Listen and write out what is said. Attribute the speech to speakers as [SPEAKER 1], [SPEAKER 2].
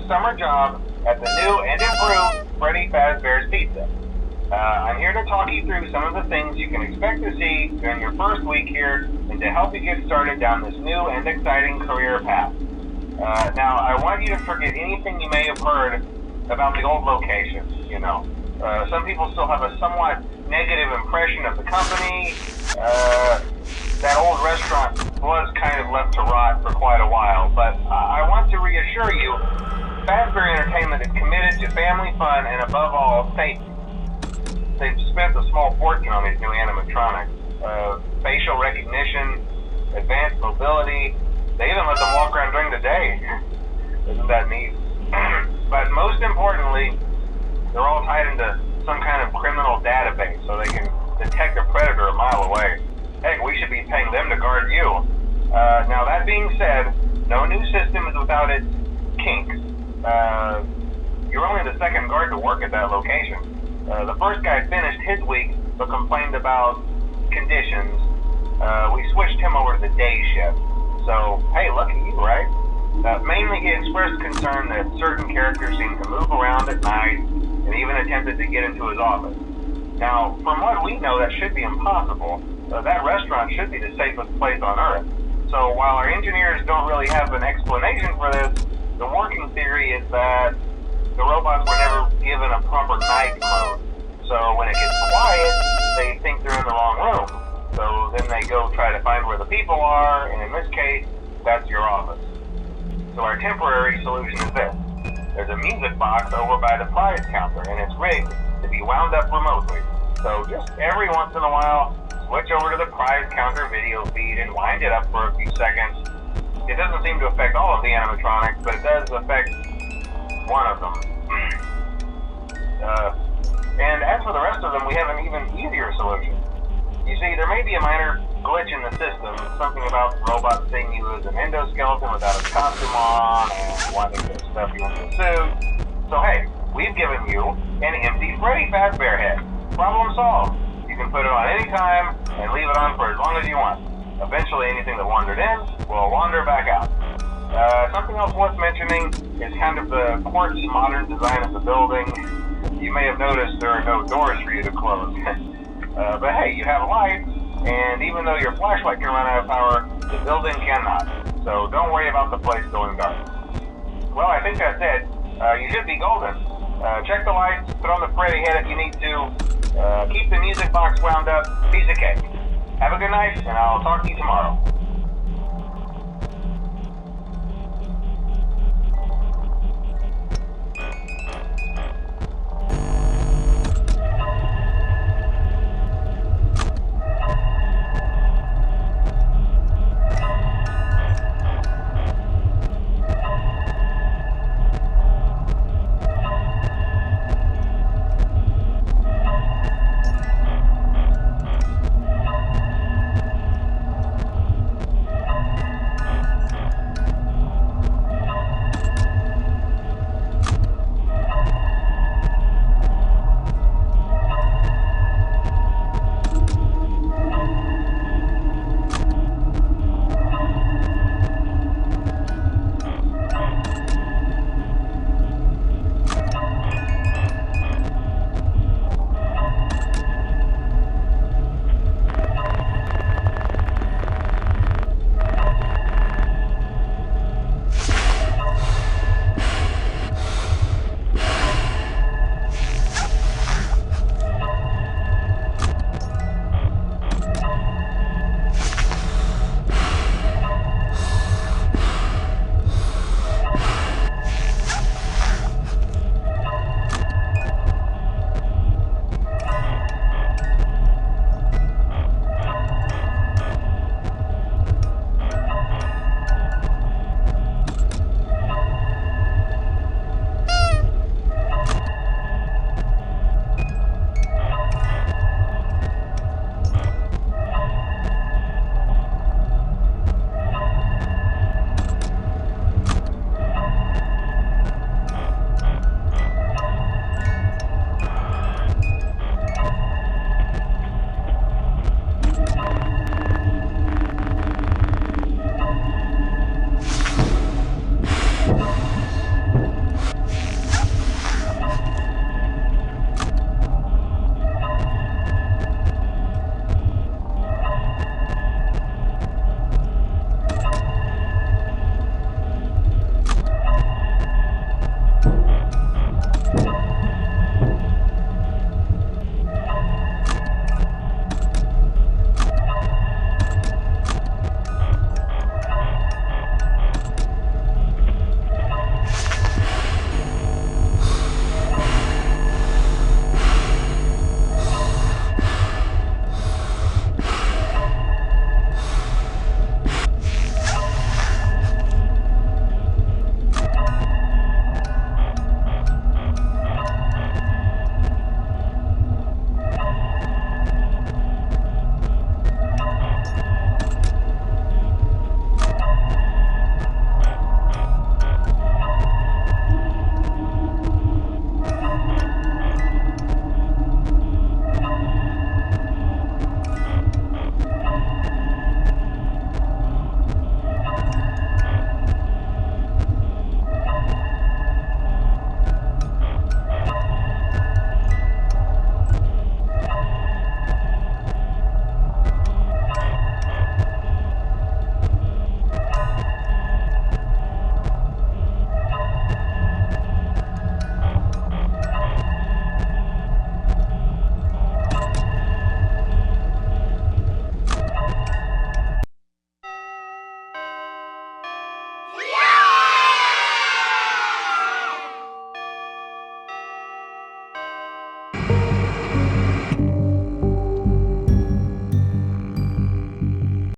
[SPEAKER 1] summer job at the new and improved Freddy Fazbear's Pizza. I'm here to talk you through some of the things you can expect to see during your first week here and to help you get started down this new and exciting career path. Now, I want you to forget anything you may have heard about the old location, some people still have a somewhat negative impression of the company. That old restaurant was kind of left to rot for quite a while, but I want to reassure you, Fazbear Entertainment is committed to family fun and above all, safety. They've spent a small fortune on these new animatronics. Facial recognition, advanced mobility. They even let them walk around during the day. Isn't that neat? But most importantly, they're all tied into some kind of criminal database so they can detect a predator a mile away. Heck, we should be paying them to guard you. Now that being said, no new system is without its kinks. You're only the second guard to work at that location. The first guy finished his week but complained about conditions. We switched him over to the day shift. So, hey, lucky you, right? Mainly he expressed concern that certain characters seem to move around at night and even attempted to get into his office. Now, from what we know, that should be impossible. That restaurant should be the safest place on Earth. So while our engineers don't really have an explanation for this, the working theory is that the robots were never given a proper night mode. So when it gets quiet, they think they're in the wrong room. So then they go try to find where the people are, and in this case, that's your office. So our temporary solution is this. There's a music box over by the prize counter, and it's rigged to be wound up remotely. So just every once in a while, switch over to the prize counter video feed and wind it up for a few seconds. It doesn't seem to affect all of the animatronics, but it does affect one of them. And as for the rest of them, we have an even easier solution. You see, there may be a minor glitch in the system, something about robots seeing you as an endoskeleton without a costume on and wanting to stuff you into a suit. So hey, we've given you an empty Freddy Fazbear head. Problem solved. You can put it on any time and leave it on for as long as you want. Eventually anything that wandered in will wander back out. Something else worth mentioning is kind of the quirky modern design of the building. You may have noticed there are no doors for you to close. But hey, you have lights, and even though your flashlight can run out of power, the building cannot. So don't worry about the place going dark. Well, I think that's it. You should be golden. Check the lights, put on the Freddy head if you need to. Keep the music box wound up. Piece of cake. Have a good night, and I'll talk to you tomorrow.